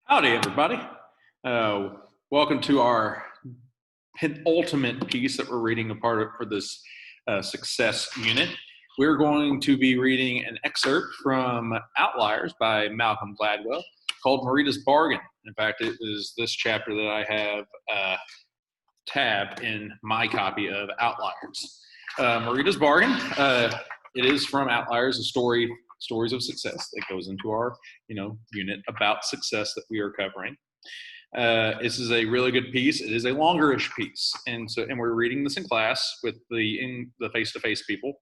Howdy, everybody. Uh, Welcome to our penultimate piece that we're reading a part of for this success unit. We're going to be reading an excerpt from Outliers by Malcolm Gladwell called Marita's Bargain. In fact, it is this chapter that I have tabbed in my copy of Outliers. Marita's Bargain. It is from Outliers, a stories of success that goes into our unit about success that we are covering. This is a really good piece. It is a longer-ish piece, and we're reading this in class with the face-to-face people.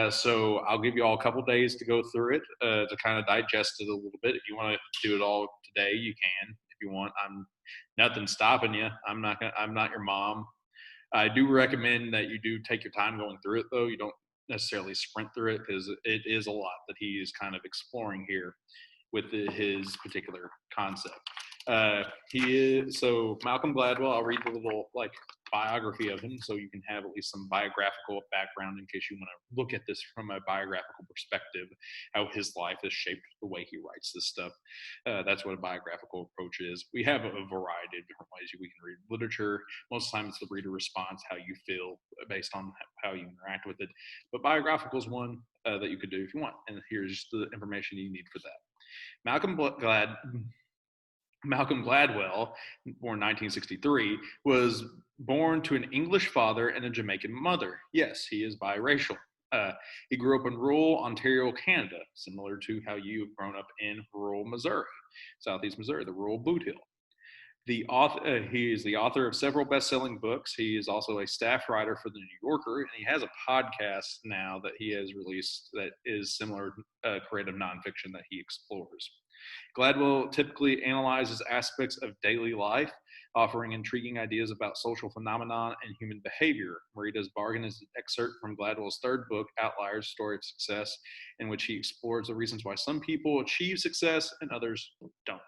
So I'll give you all a couple days to go through it to kind of digest it a little bit. If you want to do it all today, you can. If you want, I'm nothing stopping you. I'm not your mom. I do recommend that you do take your time going through it, though. You don't necessarily sprint through it because it is a lot that he is kind of exploring here with his particular concept. So Malcolm Gladwell, I'll read the little biography of him so you can have at least some biographical background in case you want to look at this from a biographical perspective, how his life has shaped the way he writes this stuff. That's what a biographical approach is. We have a variety of different ways we can read literature. Most of the time it's the reader response, how you feel based on how you interact with it. But biographical is one that you could do if you want. And here's the information you need for that. Malcolm Gladwell, born 1963, was born to an English father and a Jamaican mother. Yes, he is biracial. He grew up in rural Ontario, Canada, similar to how you have grown up in rural Missouri, southeast Missouri, the rural boot hill. He is the author of several best-selling books. He is also a staff writer for the New Yorker, and he has a podcast now that he has released that is similar creative nonfiction that he explores. Gladwell typically analyzes aspects of daily life, offering intriguing ideas about social phenomena and human behavior. Marita's Bargain is an excerpt from Gladwell's third book, Outliers: Story of Success, in which he explores the reasons why some people achieve success and others don't.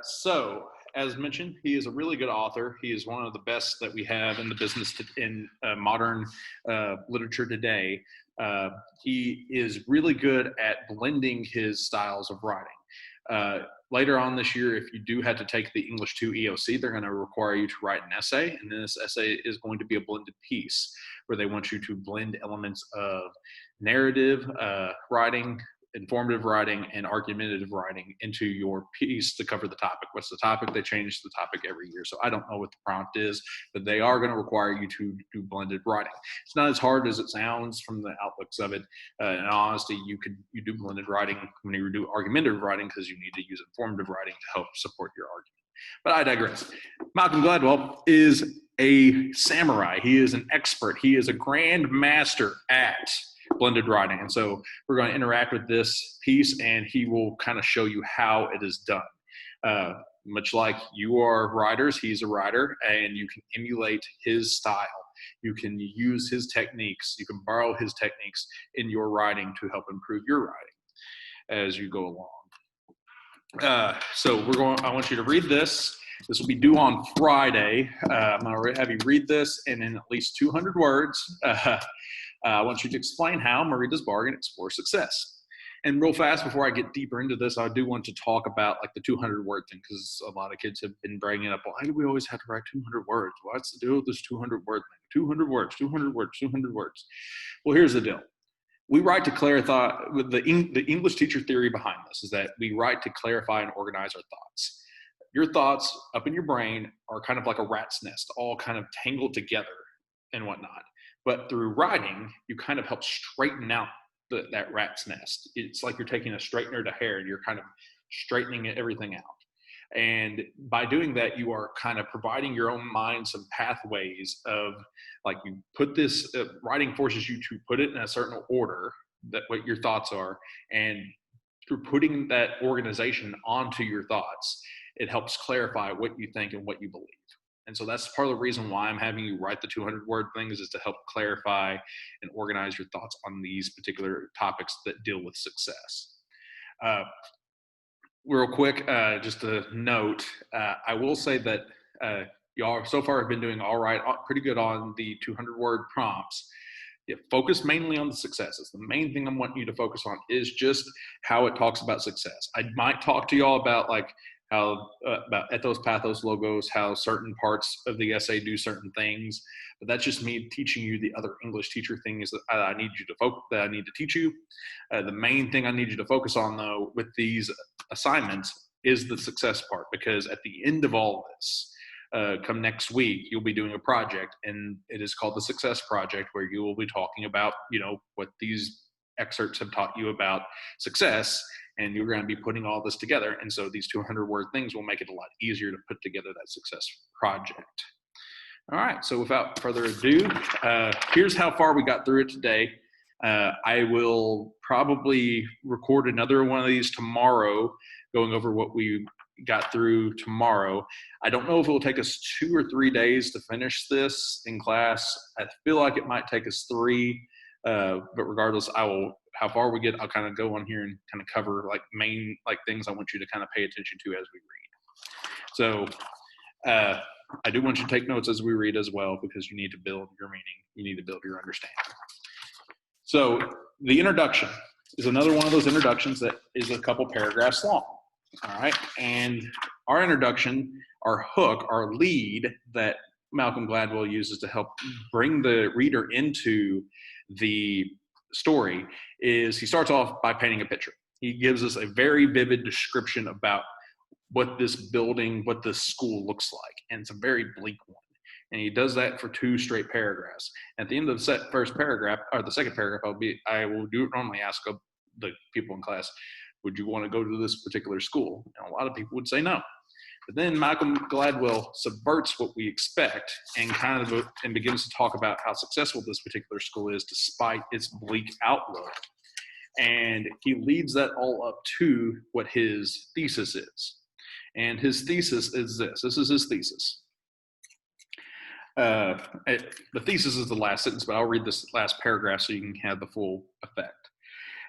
So, as mentioned, he is a really good author. He is one of the best that we have in the business in modern literature today. He is really good at blending his styles of writing. Later on this year, if you do have to take the English 2 EOC, they're going to require you to write an essay, and this essay is going to be a blended piece where they want you to blend elements of narrative writing, informative writing, and argumentative writing into your piece to cover the topic. What's the topic? They change the topic every year. So I don't know what the prompt is, but they are going to require you to do blended writing. It's not as hard as it sounds from the outlooks of it. In honesty, you do blended writing when you do argumentative writing because you need to use informative writing to help support your argument. But I digress. Malcolm Gladwell is a samurai. He is an expert. He is a grand master at blended writing. And so we're going to interact with this piece, and he will kind of show you how it is done. Much like you are writers, he's a writer, and you can emulate his style. You can use his techniques. You can borrow his techniques in your writing to help improve your writing as you go along. So I want you to read this. This will be due on Friday. I'm going to have you read this in at least 200 words. I want you to explain how Marita's Bargain explores success. And real fast, before I get deeper into this, I do want to talk about the 200-word thing, because a lot of kids have been bringing it up. Why do we always have to write 200 words? What's the deal with this 200-word thing? 200 words, 200 words, 200 words. Well, here's the deal. We write to clarify. The English teacher theory behind this is that we write to clarify and organize our thoughts. Your thoughts up in your brain are kind of like a rat's nest, all kind of tangled together and whatnot. But through writing, you kind of help straighten out that rat's nest. It's like you're taking a straightener to hair and you're kind of straightening everything out. And by doing that, you are kind of providing your own mind some pathways of, you put this, writing forces you to put it in a certain order, that what your thoughts are. And through putting that organization onto your thoughts, it helps clarify what you think and what you believe. And so that's part of the reason why I'm having you write the 200-word things, is to help clarify and organize your thoughts on these particular topics that deal with success. Real quick, just a note, I will say that y'all so far have been doing all right, pretty good on the 200-word prompts. focus mainly on the successes. The main thing I want you to focus on is just how it talks about success. I might talk to y'all about like how about ethos, pathos, logos, how certain parts of the essay do certain things. But that's just me teaching you the other English teacher things that I need you to focus, that I need to teach you. The main thing I need you to focus on, though, with these assignments is the success part, because at the end of all this, come next week, you'll be doing a project, and it is called the Success Project, where you will be talking about, what these excerpts have taught you about success, and you're going to be putting all this together. And so these 200-word things will make it a lot easier to put together that success project. All right, so without further ado, here's how far we got through it today. I will probably record another one of these tomorrow, going over what we got through tomorrow. I don't know if it will take us 2 or 3 days to finish this in class. I feel like it might take us 3, but regardless, how far we get, I'll kind of go on here and kind of cover like main things I want you to kind of pay attention to as we read. So I do want you to take notes as we read as well, because you need to build your meaning. You need to build your understanding. So the introduction is another one of those introductions that is a couple paragraphs long. All right. And our introduction, our hook, our lead that Malcolm Gladwell uses to help bring the reader into the story is he starts off by painting a picture. He gives us a very vivid description about what this building, what this school looks like. And it's a very bleak one. And he does that for 2 straight paragraphs. At the end of the first paragraph, or the second paragraph, I will normally ask the people in class, would you want to go to this particular school? And a lot of people would say no. But then Malcolm Gladwell subverts what we expect and and begins to talk about how successful this particular school is despite its bleak outlook. And he leads that all up to what his thesis is. And his thesis is this. This is his thesis. The thesis is the last sentence, but I'll read this last paragraph so you can have the full effect.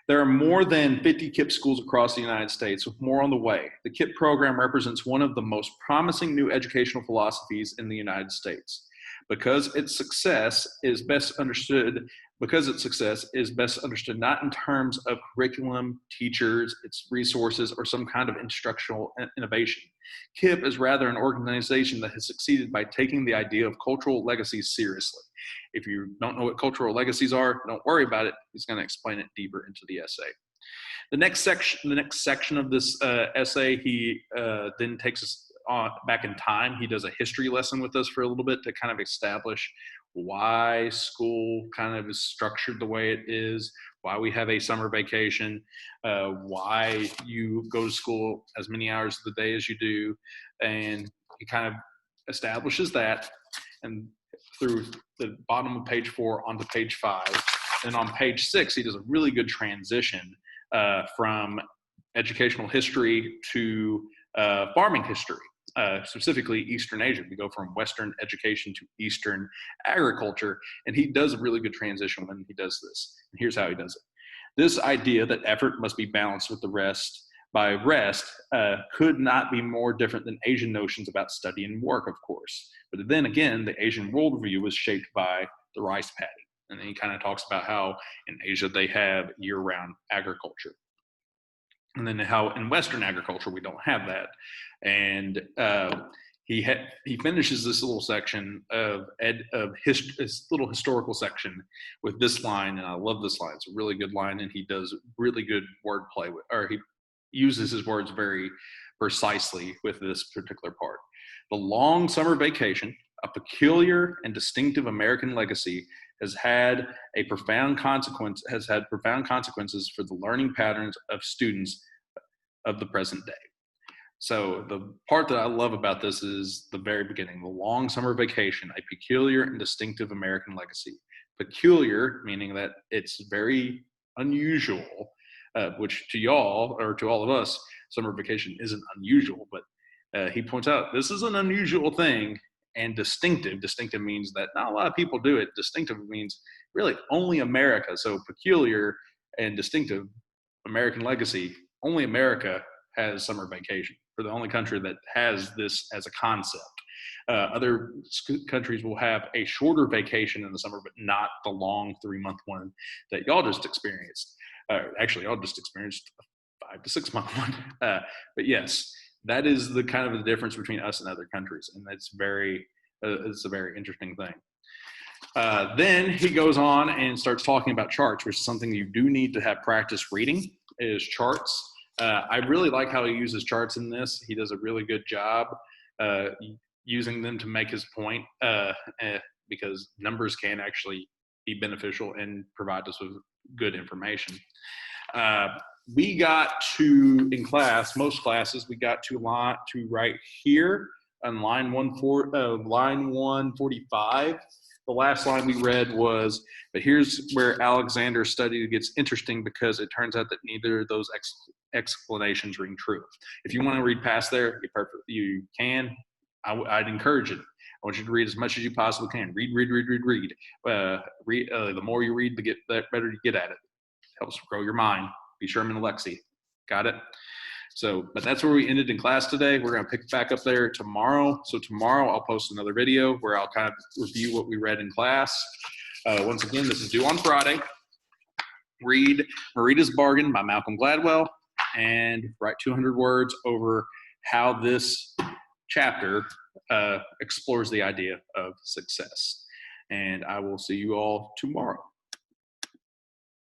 There are more than 50 KIPP schools across the United States, with more on the way. The KIPP program represents one of the most promising new educational philosophies in the United States. Because its success is best understood not in terms of curriculum, teachers, its resources, or some kind of instructional innovation. KIPP is rather an organization that has succeeded by taking the idea of cultural legacies seriously. If you don't know what cultural legacies are, don't worry about it. He's going to explain it deeper into the essay. The next section of this essay, he then takes us back in time. He does a history lesson with us for a little bit to kind of establish why school kind of is structured the way it is, why we have a summer vacation, why you go to school as many hours of the day as you do. And he kind of establishes that. And through the bottom of page 4 onto page 5. And on page 6, he does a really good transition from educational history to farming history, specifically Eastern Asia. We go from Western education to Eastern agriculture, and he does a really good transition when he does this. And here's how he does it. This idea that effort must be balanced with the rest could not be more different than Asian notions about study and work, of course. But then again, the Asian worldview was shaped by the rice paddy. And then he kind of talks about how in Asia they have year-round agriculture. And then how in Western agriculture we don't have that. And he finishes this little section this little historical section with this line, and I love this line. It's a really good line, and he does really good wordplay he uses his words very precisely with this particular part. The long summer vacation, a peculiar and distinctive American legacy, has had profound consequences for the learning patterns of students of the present day. So the part that I love about this is the very beginning, the long summer vacation, a peculiar and distinctive American legacy. Peculiar, meaning that it's very unusual, which to y'all, or to all of us, summer vacation isn't unusual, but he points out this is an unusual thing. And distinctive means that not a lot of people do it. Distinctive means really only America. So peculiar and distinctive American legacy, only America has summer vacation. We're the only country that has this as a concept. Other countries will have a shorter vacation in the summer, but not the long 3-month one that y'all just experienced. Actually, y'all just experienced a 5 to 6 month one. But yes, that is the kind of the difference between us and other countries, and it's a very interesting thing. Then he goes on and starts talking about charts, which is something you do need to have practice reading, is charts. I really like how he uses charts in this. He does a really good job using them to make his point, because numbers can actually be beneficial and provide us with good information. We got to, in class, most classes, we got to right here on line 145. The last line we read was, but here's where Alexander's study gets interesting, because it turns out that neither of those explanations ring true. If you want to read past there, you can. I'd encourage it. I want you to read as much as you possibly can. Read. The more you read, the better you get at it. Helps grow your mind. Be Sherman Alexi. Got it? So, but that's where we ended in class today. We're going to pick back up there tomorrow. So tomorrow I'll post another video where I'll kind of review what we read in class. Once again, this is due on Friday. Read Marita's Bargain by Malcolm Gladwell and write 200 words over how this chapter explores the idea of success. And I will see you all tomorrow.